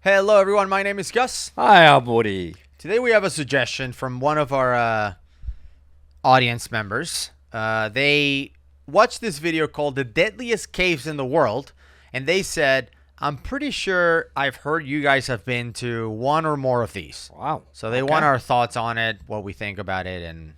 Hello, everyone. My name is Gus. Hi, I'm Woody. Today we have a suggestion from one of our audience members. They watched this video called The Deadliest Caves in the World, and they said, I'm pretty sure I've heard you guys have been to one or more of these. Wow. So they want our thoughts on it, what we think about it, and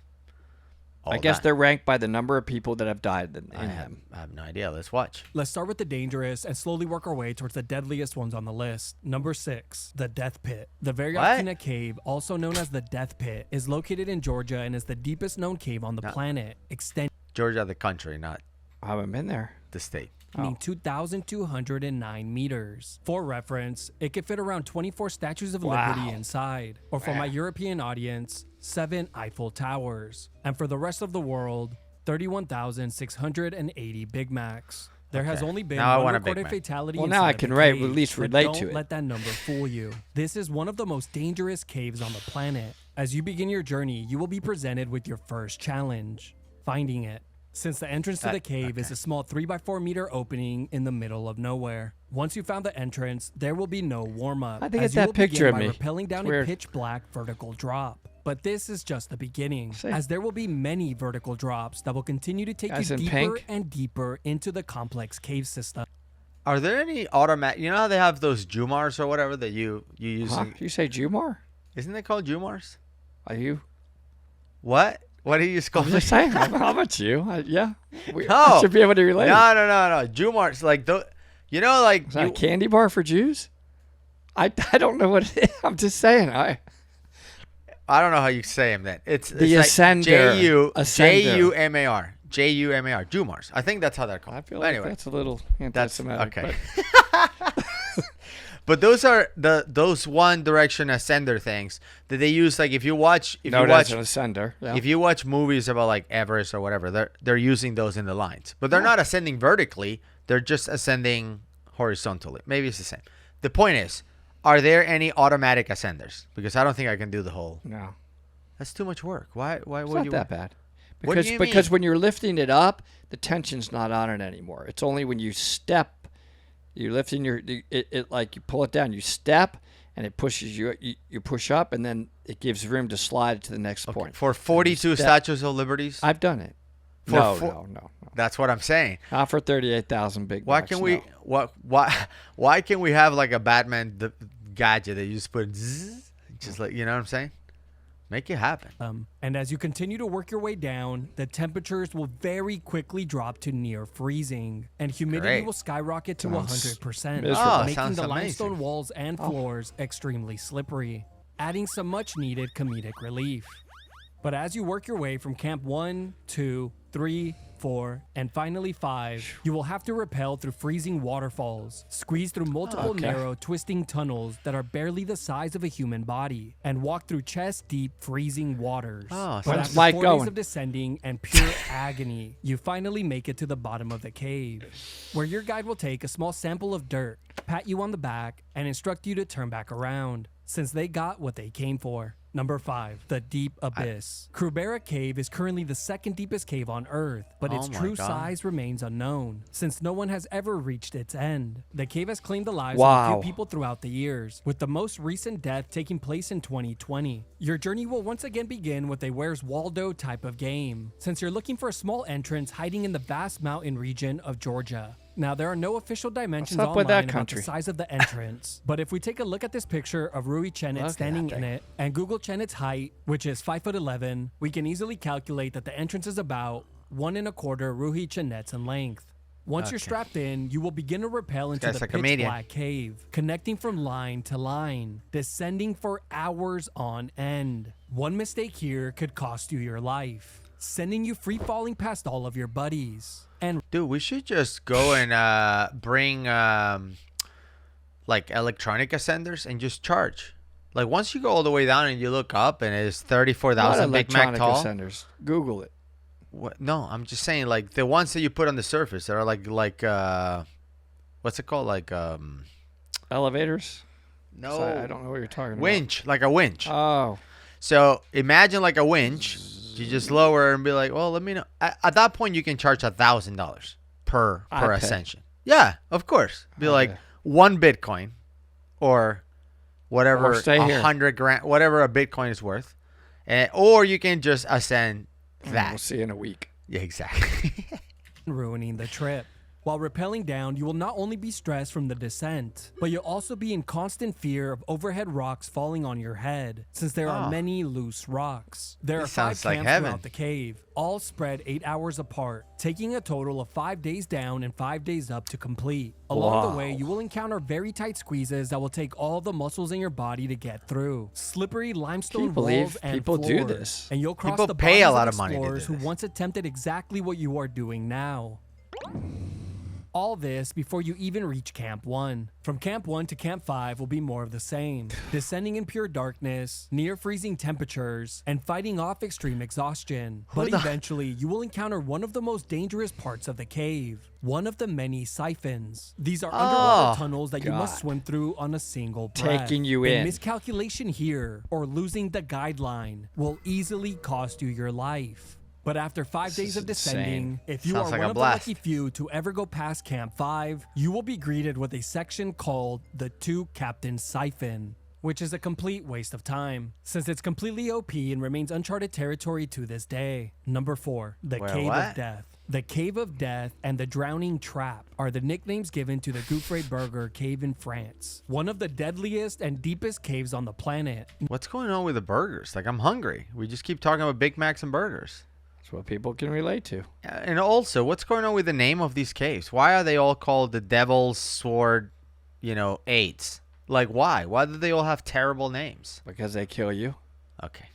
all I guess that. they're ranked by the number of people that have died in I them. have no idea. Let's watch. Let's start with the dangerous and slowly work our way towards the deadliest ones on the list. Number 6, the Death Pit. The Varyakina Cave, also known as the Death Pit, is located in Georgia and is the deepest known cave on the planet, extending Georgia, the country, not I haven't been there. the state. 2,209 meters. For reference, it could fit around 24 statues of Liberty inside. Or for my European audience, 7 Eiffel Towers. And for the rest of the world, 31,680 Big Macs. There has only been one recorded fatality. Well, now I can at least relate to it. Don't let that number fool you. This is one of the most dangerous caves on the planet. As you begin your journey, you will be presented with your first challenge, finding it. Since the entrance to the cave is a small 3x4 meter opening in the middle of nowhere. Once you found the entrance, there will be no warm-up. I think it's that picture of me. Rappelling down a pitch black vertical drop. But this is just the beginning, as there will be many vertical drops that will continue to take you deeper and deeper into the complex cave system. Are there any automatic? You know how they have those Jumars or whatever that you use? You say Jumar? Isn't it called Jumars? Are you? What? What do you call I'm just saying. How about you? No. I should be able to relate. No. Jumars, like you know, like is that a candy bar for Jews? I don't know what it is. I'm just saying. I don't know how you say them. Then it's ascender. Like Jumar. Jumars. I think that's how they're called. I feel like anyway, that's a little anti-Semitic. Okay. But those are those One Direction ascender things that they use. Like if you watch that's an ascender. Yeah. If you watch movies about like Everest or whatever, they're using those in the lines, but they're not ascending vertically. They're just ascending horizontally. Maybe it's the same. The point is, are there any automatic ascenders? Because I don't think I can do the whole. No, that's too much work. Why it's would not you? That bad. Because when you're lifting it up, the tension's not on it anymore. It's only when you step. You're lifting it like you pull it down. You step, and it pushes you. You push up, and then it gives room to slide to the next point. For 42 statues of liberties, I've done it. No. That's what I'm saying. Not for 38,000 big. Why can we? Why can we have like a Batman gadget that you just put zzz, just like, you know what I'm saying? Make it happen. And as you continue to work your way down, the temperatures will very quickly drop to near freezing, and humidity will skyrocket to 100%, making the limestone walls and floors extremely slippery, adding some much-needed comedic relief. But as you work your way from Camp 1, 2, 3, 4, and finally 5, you will have to rappel through freezing waterfalls, squeeze through multiple narrow, twisting tunnels that are barely the size of a human body, and walk through chest-deep, freezing waters. But after 4 days of descending and pure agony, you finally make it to the bottom of the cave, where your guide will take a small sample of dirt, pat you on the back, and instruct you to turn back around, since they got what they came for. Number 5, the Deep Abyss. Krubera Cave is currently the second deepest cave on Earth, but its true size remains unknown, since no one has ever reached its end. The cave has claimed the lives of a few people throughout the years, with the most recent death taking place in 2020. Your journey will once again begin with a Where's Waldo type of game, since you're looking for a small entrance hiding in the vast mountain region of Georgia. Now, there are no official dimensions online about the size of the entrance, but if we take a look at this picture of Rui Chenet standing in it and Google Chenet's height, which is 5'11", we can easily calculate that the entrance is about 1.25 Rui Chenets in length. Once you're strapped in, you will begin to rappel into the pitch black cave, connecting from line to line, descending for hours on end. One mistake here could cost you your life, sending you free falling past all of your buddies. And dude, we should just go and bring like electronic ascenders and just charge. Like once you go all the way down and you look up and it's 34,000 Big Mac tall. Ascenders. Google it. What? No, I'm just saying like the ones that you put on the surface that are like what's it called? Like elevators? No, so I don't know what you're talking about. Winch, like a winch. Oh. So imagine like a winch. You just lower and be like, well, let me know. At that point, you can charge $1,000 per ascension. Yeah, of course. Be like 1 Bitcoin or whatever Or stay here. 100 grand, whatever a Bitcoin is worth, or you can just ascend that. We'll see you in a week. Yeah, exactly. ruining the trip. While rappelling down, you will not only be stressed from the descent, but you'll also be in constant fear of overhead rocks falling on your head, since there are many loose rocks. There are This 5 sounds like camps heaven. throughout the cave, all spread 8 hours apart, taking a total of 5 days down and 5 days up to complete. Along the Wow. way, you will encounter very tight squeezes that will take all the muscles in your body to get through. Slippery limestone Can you believe walls and people do floors, this? and you'll cross People the pay a bodies lot of of money to do explorers who this. once attempted exactly what you are doing now. All this before you even reach Camp 1. From Camp 1 to Camp 5 will be more of the same. Descending in pure darkness, near freezing temperatures, and fighting off extreme exhaustion. But eventually, you will encounter one of the most dangerous parts of the cave. One of the many siphons. These are underwater tunnels that you must God. swim through on a single breath. Taking you A in. miscalculation here, or losing the guideline, will easily cost you your life. But after 5 days is of descending, insane. if you Sounds are like one a of blast. the lucky few to ever go past Camp 5, you will be greeted with a section called the Two Captains Siphon, which is a complete waste of time, since it's completely OP and remains uncharted territory to this day. Number 4, the Wait, Cave what? of Death. The Cave of Death and the Drowning Trap are the nicknames given to the Gouffre Burger Cave in France, one of the deadliest and deepest caves on the planet. What's going on with the burgers? Like, I'm hungry. We just keep talking about Big Macs and burgers. That's what people can relate to. And also, what's going on with the name of these caves? Why are they all called the Devil's Sword, 8s? Like, why? Why do they all have terrible names? Because they kill you. Okay.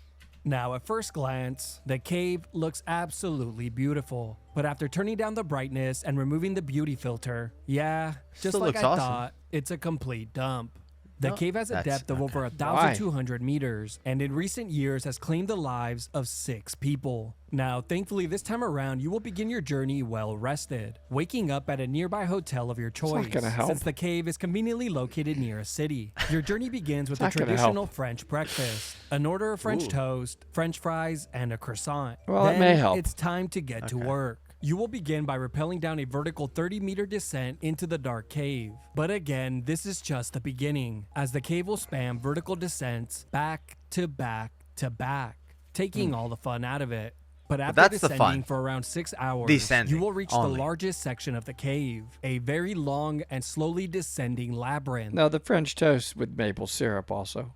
Now, at first glance, the cave looks absolutely beautiful. But after turning down the brightness and removing the beauty filter, yeah, just Still like looks I awesome. thought, it's a complete dump. The No, cave has a that's- depth of over Why? 1,200 meters, and in recent years has claimed the lives of 6 people. Now, thankfully, this time around, you will begin your journey well rested, waking up at a nearby hotel of your choice, gonna help. since the cave is conveniently located near a city. Your journey begins with a not gonna help. traditional French breakfast, an order of French toast, French fries, and a croissant. Well, then it may help. It's time to get to work. You will begin by rappelling down a vertical 30-meter descent into the dark cave. But again, this is just the beginning, as the cave will spam vertical descents back to back to back, taking all the fun out of it. But after that's the descending fun. for around 6 hours, Descending you will reach only. the largest section of the cave, a very long and slowly descending labyrinth. No, the French toast with maple syrup also.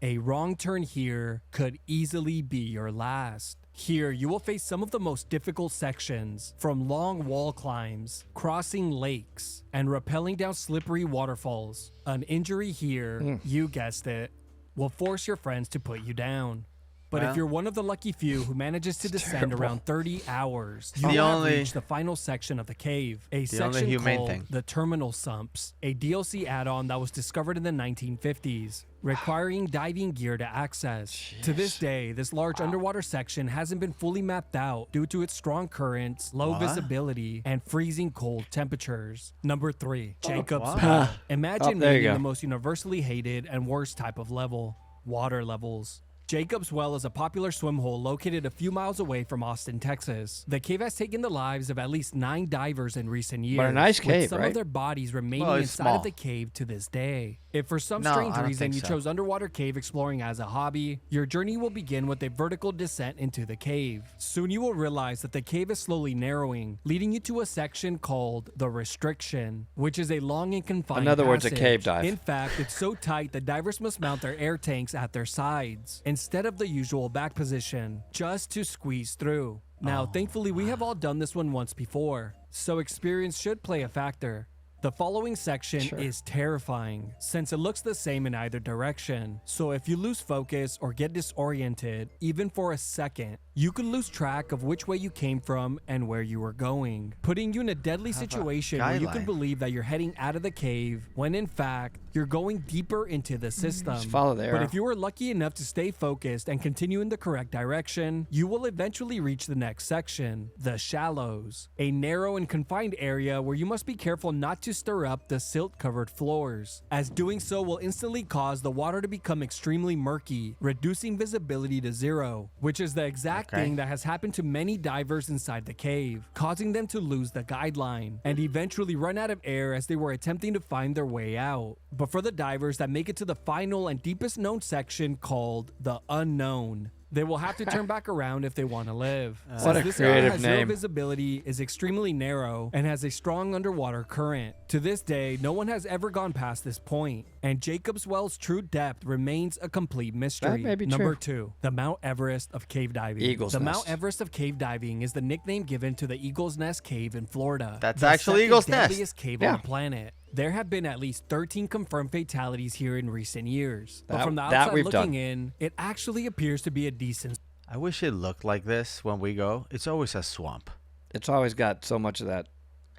A wrong turn here could easily be your last. Here, you will face some of the most difficult sections, from long wall climbs, crossing lakes, and rappelling down slippery waterfalls. An injury here, you guessed it, will force your friends to put you down. But Well, if you're one of the lucky few who manages to descend terrible. around 30 hours, you The will have only- reached the final section of the cave, a only section humane called thing. the Terminal Sumps, a DLC add-on that was discovered in the 1950s, requiring diving gear to access. To this day, this large underwater section hasn't been fully mapped out due to its strong currents, low What? visibility, and freezing cold temperatures. Number 3, Jacob's what? Well. Imagine there you being in go. the most universally hated and worst type of level, water levels. Jacob's Well is a popular swim hole located a few miles away from Austin, Texas. The cave has taken the lives of at least 9 divers in recent years. But a nice with cave, some right? of their bodies remaining Well, it's inside small. of the cave to this day. If for some No, strange I don't reason think you so. chose underwater cave exploring as a hobby, your journey will begin with a vertical descent into the cave. Soon you will realize that the cave is slowly narrowing, leading you to a section called the Restriction, which is a long and confined In other words, a passage. cave dive. In fact, it's so tight that divers must mount their air tanks at their sides instead of the usual back position, just to squeeze through. Now, thankfully, we have all done this one once before, so experience should play a factor. The following section is terrifying, since it looks the same in either direction. So if you lose focus or get disoriented, even for a second, you could lose track of which way you came from and where you were going, putting you in a deadly situation where you guideline. can believe that you're heading out of the cave, when in fact, you're going deeper into the system. Just follow the But arrow. if you are lucky enough to stay focused and continue in the correct direction, you will eventually reach the next section, the Shallows, a narrow and confined area where you must be careful not to stir up the silt-covered floors, as doing so will instantly cause the water to become extremely murky, reducing visibility to 0, which is the exact thing that has happened to many divers inside the cave, causing them to lose the guideline and eventually run out of air as they were attempting to find their way out. But for the divers that make it to the final and deepest known section called the unknown, they will have to turn back around if they want to live. What a This area creative has zero name. visibility, is extremely narrow, and has a strong underwater current. To this day, no one has ever gone past this point, and Jacob's Well's true depth remains a complete mystery. That may be Number true. 2, the Mount Everest of cave diving. Eagle's The Nest. Mount Everest of cave diving is the nickname given to the Eagle's Nest cave in Florida. That's the actually second Eagle's Nest. deadliest cave Yeah. on the planet. There have been at least 13 confirmed fatalities here in recent years. But That- from the that outside we've looking done. in, it actually appears to be a decent I wish it looked like this when we go. It's always a swamp. It's always got so much of that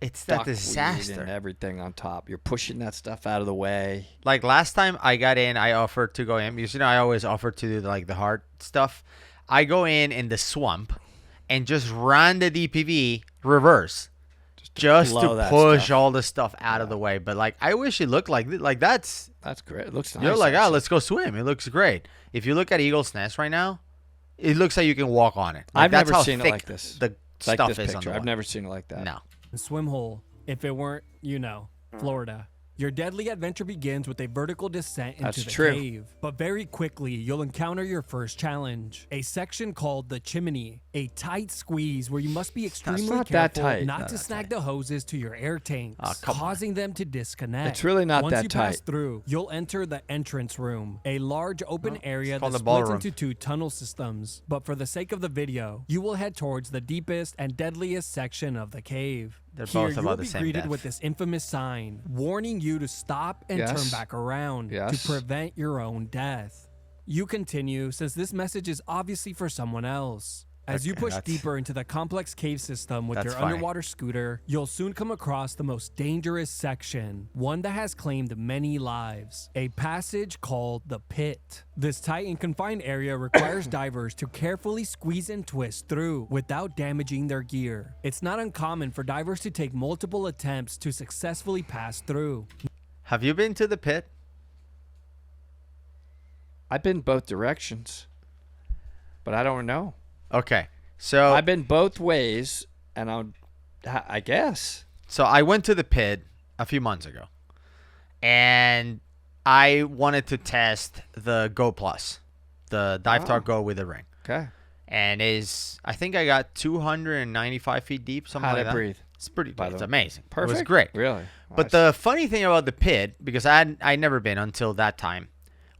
It's that duckweed disaster. and everything on top. You're pushing that stuff out of the way. Like last time I got in, I offered to go in because I always offer to do like the hard stuff. I go in the swamp and just run the DPV reverse, just blow to that push stuff. all the stuff out of the way. But like I wish it looked like that's That's great. It looks nice. you're like, oh, actually. let's go swim. It looks great. If you look at Eagle's Nest right now, it looks like you can walk on it. Like, I've that's never how seen it thick like this. The Like stuff this is on picture. the I've water. never seen it like that. No. swim hole if it weren't, Florida. Your deadly adventure begins with a vertical descent into That's the true. cave. But very quickly, you'll encounter your first challenge, a section called the chimney, a tight squeeze where you must be extremely not that careful tight. not to snag the hoses to your air tanks, come on. causing them to disconnect. It's really not Once that you pass tight. through, you'll enter the entrance room, a large open area that called the splits ballroom. into 2 tunnel systems. But for the sake of the video, you will head towards the deepest and deadliest section of the cave. They're Here, both you about will the be same greeted depth. with this infamous sign warning you to stop and turn Yes. back around Yes. to prevent your own death. You continue since this message is obviously for someone else. As you Okay, push that's- deeper into the complex cave system with That's your funny. underwater scooter, you'll soon come across the most dangerous section, one that has claimed many lives, a passage called the pit. This tight and confined area requires divers to carefully squeeze and twist through without damaging their gear. It's not uncommon for divers to take multiple attempts to successfully pass through. Have you been to the pit? I've been both directions, but I don't know. Okay. So I've been both ways, and I guess. So I went to the pit a few months ago, and I wanted to test the Go Plus, the Dive Talk Go with the ring, Okay. and I think I got 295 feet deep, something How'd like it that. breathe? It's pretty. By the It's way. amazing. Perfect. It was great. Really. But Nice. the funny thing about the pit, because I'd never been until that time,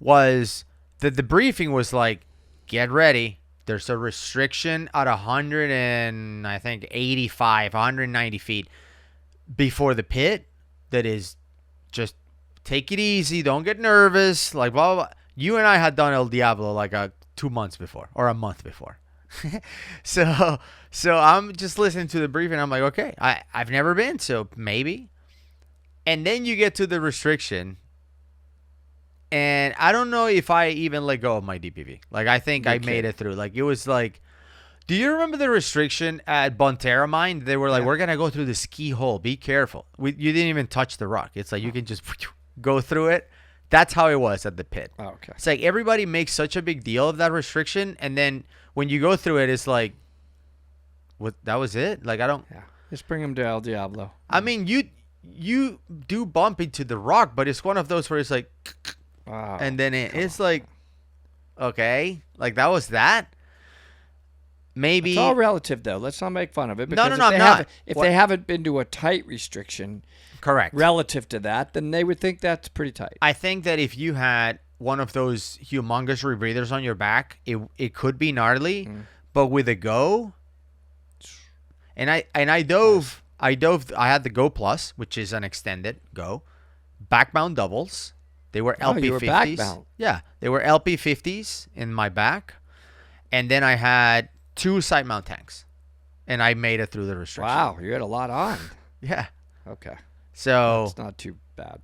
was that the briefing was like, get ready. There's a restriction at 100 and I think 85, 190 feet before the pit. That is just take it easy. Don't get nervous. Like blah, blah, blah. You and I had done El Diablo like 2 months before or a month before. so I'm just listening to the briefing. I'm like, okay, I've never been, so maybe. And then you get to the restriction, and I don't know if I even let go of my DPV. Like, I think I made it through. Like, it was like, do you remember the restriction at Bonterra Mine? They were like, we're going to go through the ski hole. Be careful. You didn't even touch the rock. It's like you can just go through it. That's how it was at the pit. Oh, okay. It's like everybody makes such a big deal of that restriction, and then when you go through it, it's like, what? That was it? Like, I don't. Yeah. Just bring him to El Diablo. I mean, you do bump into the rock, but it's one of those where it's like, Wow. and then it's like, okay, like that was that. Maybe It's all relative, though. Let's not make fun of it. No, Because no, if I'm they not. haven't- If What- they haven't been to a tight restriction correct. relative to that, then they would think that's pretty tight. I think that if you had one of those humongous rebreathers on your back, it could be gnarly, but with a Go, and I dove. I had the Go Plus, which is an extended Go, backbound doubles. They were Oh, you were LP50s. backbound. Yeah, they were LP50s in my back, and then I had 2 side mount tanks, and I made it through the restriction. Wow, you had a lot on. Yeah. Okay. So It's not too bad.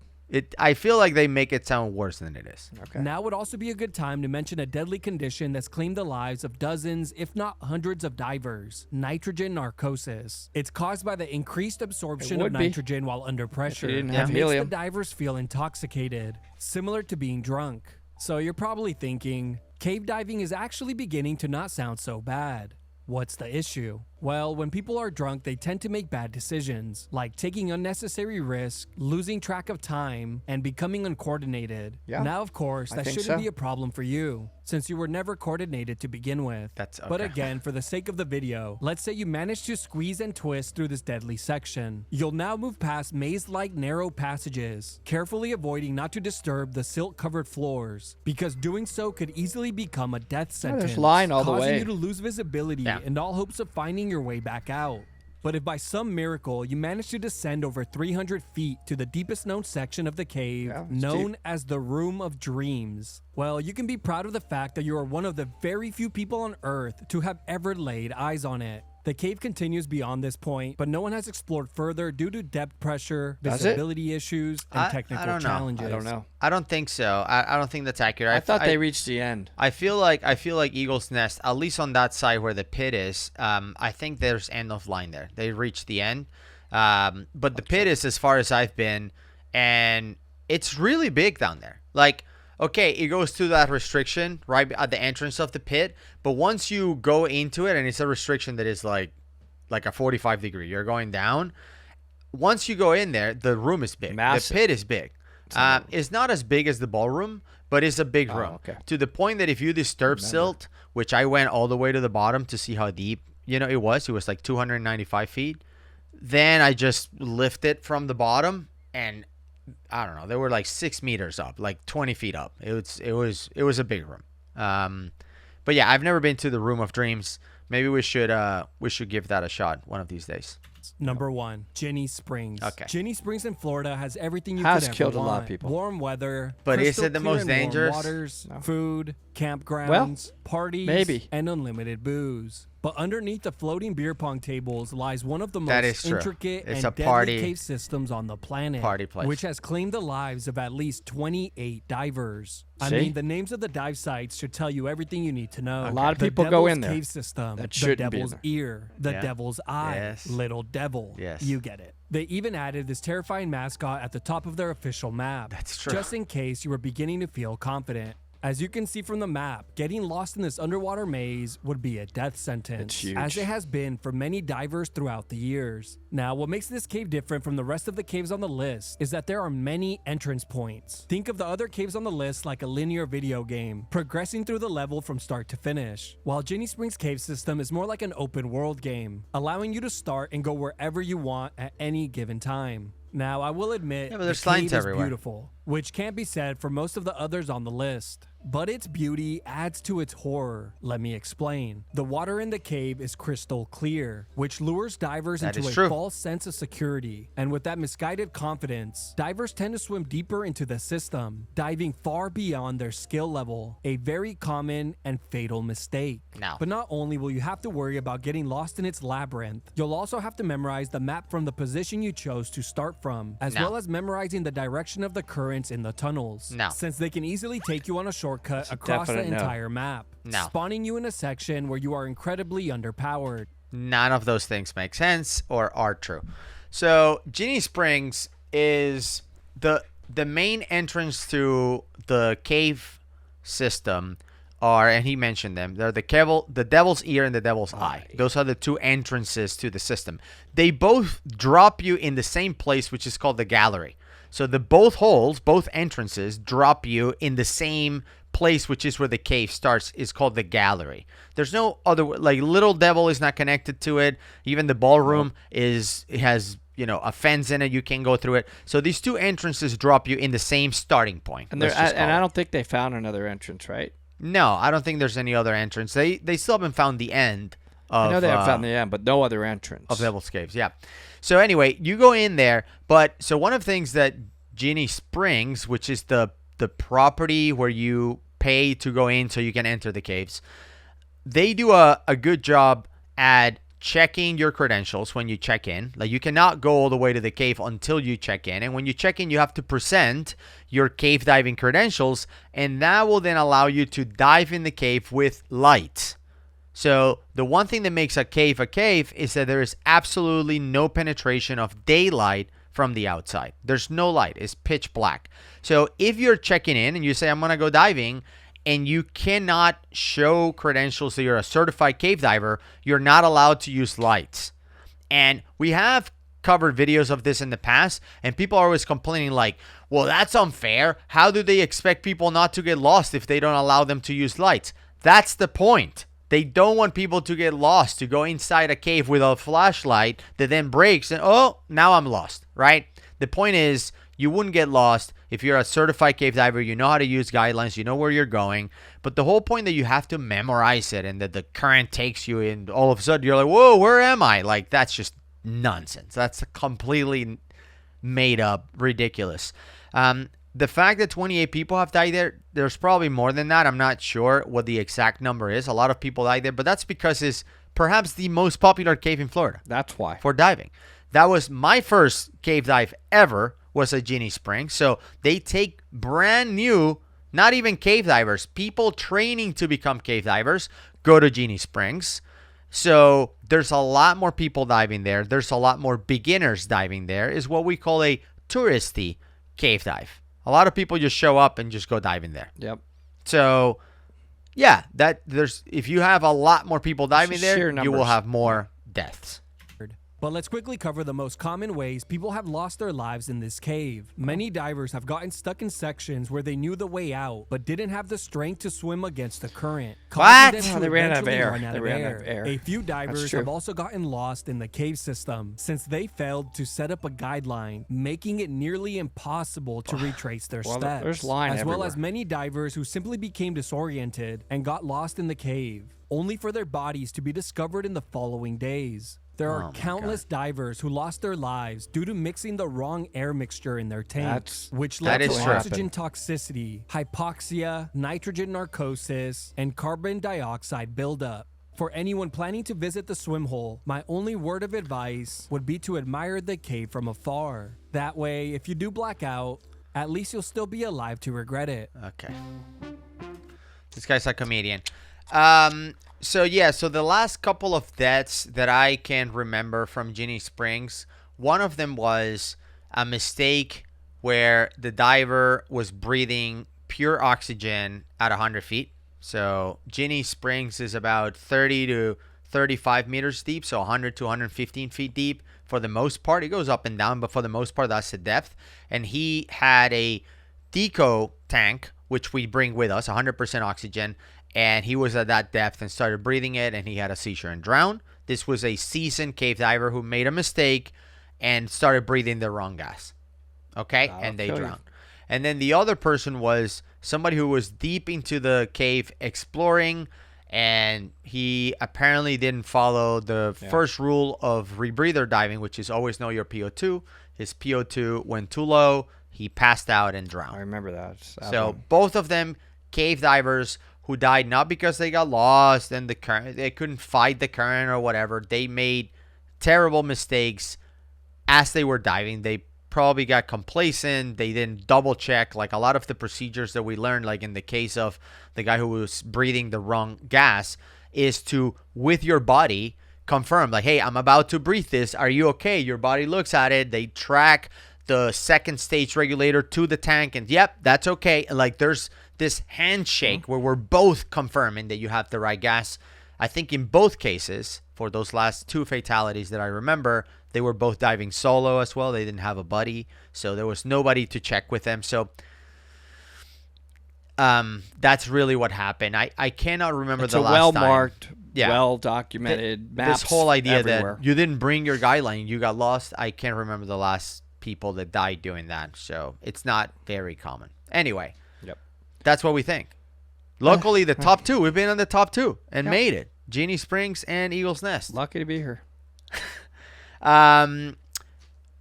I feel like they make it sound worse than it is. Okay. Now would also be a good time to mention a deadly condition that's claimed the lives of dozens, if not hundreds of divers, nitrogen narcosis. It's caused by the increased absorption of would be. nitrogen while under pressure. didn't It have makes helium. the divers feel intoxicated, similar to being drunk. So you're probably thinking, Cave diving is actually beginning to not sound so bad. What's the issue? Well, when people are drunk, they tend to make bad decisions, like taking unnecessary risks, losing track of time, and becoming uncoordinated. Yeah, Now, of course, I that think shouldn't so. be a problem for you, since you were never coordinated to begin with. That's But okay. again, for the sake of the video, let's say you manage to squeeze and twist through this deadly section. You'll now move past maze-like narrow passages, carefully avoiding not to disturb the silt-covered floors, because doing so could easily become a death sentence, there's line all the causing way. you to lose visibility and all hopes of finding your way back out. But if by some miracle you manage to descend over 300 feet to the deepest known section of the cave, Yeah, it's known deep. as the Room of Dreams, well, you can be proud of the fact that you are one of the very few people on Earth to have ever laid eyes on it. The cave continues beyond this point, but no one has explored further due to depth pressure, Does it? visibility issues, and I technical don't know. challenges. I don't know. I don't think so. I don't think that's accurate. I thought they reached the end. I feel like Eagle's Nest, at least on that side where the pit is. I think there's end of line there. They reached the end, but the pit is as far as I've been, and it's really big down there. Like, okay, it goes to that restriction right at the entrance of the pit, but once you go into it, and it's a restriction that is like a 45 degree, you're going down. Once you go in there, the room is big. Massive. The pit is big. It's not as big as the ballroom, but it's a big room. okay. To the point that if you disturb silt, which I went all the way to the bottom to see how deep, it was like 295 feet. Then I just lifted from the bottom, and I don't know, they were like 6 meters up, like 20 feet up. It was a big room. But yeah, I've never been to the Room of Dreams. Maybe we should give that a shot one of these days. Number 1, Ginny Springs. Okay. Ginny Springs in Florida has everything you Has could ever killed a want. lot of people. Warm weather, But is crystal it the clear most and warm dangerous? waters, No. food, campgrounds, parties, Maybe. and unlimited booze. But underneath the floating beer pong tables lies one of the That most is true. intricate It's and a deadly party- cave systems on the planet, party place. which has claimed the lives of at least 28 divers. I See? mean, the names of the dive sites should tell you everything you need to know. A lot of The people go Devil's in there Cave system, that the shouldn't be in Devil's there. Ear, the Yeah. Devil's Eye, Yes. Little Devil. Yes. You get it. They even added this terrifying mascot at the top of their official map. That's true. Just in case you were beginning to feel confident. As you can see from the map, getting lost in this underwater maze would be a death sentence, It's huge. as it has been for many divers throughout the years. Now, what makes this cave different from the rest of the caves on the list is that there are many entrance points. Think of the other caves on the list like a linear video game, progressing through the level from start to finish, while Ginny Springs cave system is more like an open world game, allowing you to start and go wherever you want at any given time. Now, I will admit, Yeah, but the there's signs cave is everywhere. beautiful, which can't be said for most of the others on the list. But its beauty adds to its horror. Let me explain. The water in the cave is crystal clear, which lures divers That into is a true. false sense of security. And with that misguided confidence, divers tend to swim deeper into the system, diving far beyond their skill level. A very common and fatal mistake. No. But not only will you have to worry about getting lost in its labyrinth, you'll also have to memorize the map from the position you chose to start from, as No. well as memorizing the direction of the currents in the tunnels. No. Since they can easily take you on a shortcut across the definite no. entire map, No. spawning you in a section where you are incredibly underpowered. None of those things make sense or are true. So Ginny Springs is the main entrance to the cave system are, and he mentioned them, they're the Devil's Ear and the Devil's Eye. Those are the two entrances to the system. They both drop you in the same place, which is called the gallery. So both entrances drop you in the same place, which is where the cave starts, is called the gallery. There's no other, like Little Devil is not connected to it. Even the ballroom has a fence in it. You can go through it. So these two entrances drop you in the same starting point. And, let's just call I it. don't think they found another entrance, right? No, I don't think there's any other entrance. They still haven't found the end of I know they have found the end, but no other entrance. of Devil's Caves. Yeah. So anyway, you go in there, but so one of the things that Ginny Springs, which is the property where you pay to go in so you can enter the caves, they do a good job at checking your credentials when you check in. Like, you cannot go all the way to the cave until you check in, and when you check in, you have to present your cave diving credentials, and that will then allow you to dive in the cave with light. So the one thing that makes a cave is that there is absolutely no penetration of daylight from the outside. There's no light. It's pitch black. So if you're checking in and you say, I'm going to go diving, and you cannot show credentials that you're a certified cave diver, you're not allowed to use lights. And we have covered videos of this in the past, and people are always complaining like, well, that's unfair. How do they expect people not to get lost if they don't allow them to use lights? That's the point. They don't want people to get lost, to go inside a cave with a flashlight that then breaks and, oh, now I'm lost, right? The point is, you wouldn't get lost if you're a certified cave diver. You know how to use guidelines. You know where you're going. But the whole point that you have to memorize it and that the current takes you and all of a sudden you're like, whoa, where am I? Like, that's just nonsense. That's completely made up, ridiculous. The fact that 28 people have died there, there's probably more than that. I'm not sure what the exact number is. A lot of people died there, but that's because it's perhaps the most popular cave in Florida. That's why. For diving. That was my first cave dive ever, was at Ginny Springs. So they take brand new, not even cave divers, people training to become cave divers, go to Ginny Springs. So there's a lot more people diving there. There's a lot more beginners diving there. Is what we call a touristy cave dive. A lot of people just show up and just go diving there. Yep. So, yeah, if you have a lot more people diving there, sheer you will numbers. have more deaths. But let's quickly cover the most common ways people have lost their lives in this cave. Many divers have gotten stuck in sections where they knew the way out, but didn't have the strength to swim against the current. What? causing them to They ran out of eventually air. run out They of ran out air. of air. A few divers true. have also gotten lost in the cave system since they failed to set up a guideline, making it nearly impossible to retrace their Well, steps. there's line as well everywhere. as many divers who simply became disoriented and got lost in the cave, only for their bodies to be discovered in the following days. There Oh are my countless divers who lost their lives due to mixing the wrong air mixture in their tanks, which that led is to true. oxygen toxicity, hypoxia, nitrogen narcosis, and carbon dioxide buildup. For anyone planning to visit the swim hole, my only word of advice would be to admire the cave from afar. That way, if you do black out, at least you'll still be alive to regret it. Okay. This guy's a comedian. So the last couple of deaths that I can remember from Ginny Springs, one of them was a mistake where the diver was breathing pure oxygen at 100 feet. So Ginny Springs is about 30 to 35 meters deep, so 100 to 115 feet deep for the most part. It goes up and down, but for the most part, that's the depth. And he had a deco tank, which we bring with us, 100% oxygen, and he was at that depth and started breathing it, and he had a seizure and drowned. This was a seasoned cave diver who made a mistake and started breathing the wrong gas. Okay? And they kill you. drowned. And then the other person was somebody who was deep into the cave exploring, and he apparently didn't follow the first rule of rebreather diving, which is always know your PO2. His PO2 went too low. He passed out and I drowned. remember that. So both of them cave divers who died not because they got lost and the current, they couldn't fight the current or whatever. They made terrible mistakes as they were diving. They probably got complacent. They didn't double check like a lot of the procedures that we learned, like in the case of the guy who was breathing the wrong gas, is to, with your body, confirm like, hey, I'm about to breathe this. Are you okay? Your body looks at it. They track the second stage regulator to the tank and yep, that's okay. And like there's this handshake where we're both confirming that you have the right gas. I think in both cases, for those last two fatalities that I remember, they were both diving solo as well. They didn't have a buddy, so there was nobody to check with them. So that's really what happened. I cannot remember it's the a last well-marked, time. Yeah. well-documented maps. This whole idea everywhere. that you didn't bring your guideline, you got lost. I can't remember the last people that died doing that, so it's not very common. Anyway, Yep. that's what we think. Luckily, the top two, we've been on the top two and Yep. made it. Ginny Springs and Eagle's Nest. Lucky to be here.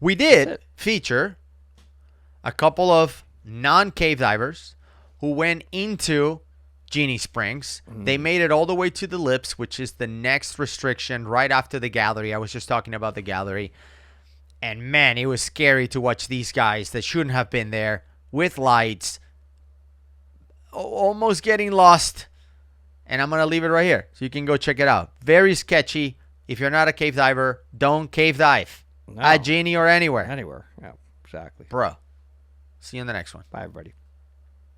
We did feature a couple of non-cave divers who went into Ginny Springs. They made it all the way to the lips, which is the next restriction right after the gallery. I was just talking about the gallery. And man, it was scary to watch these guys that shouldn't have been there with lights almost getting lost. And I'm going to leave it right here so you can go check it out. Very sketchy. If you're not a cave diver, don't cave dive No. at Ginny or anywhere. Anywhere. Yeah, exactly. Bro. See you in the next one. Bye, everybody.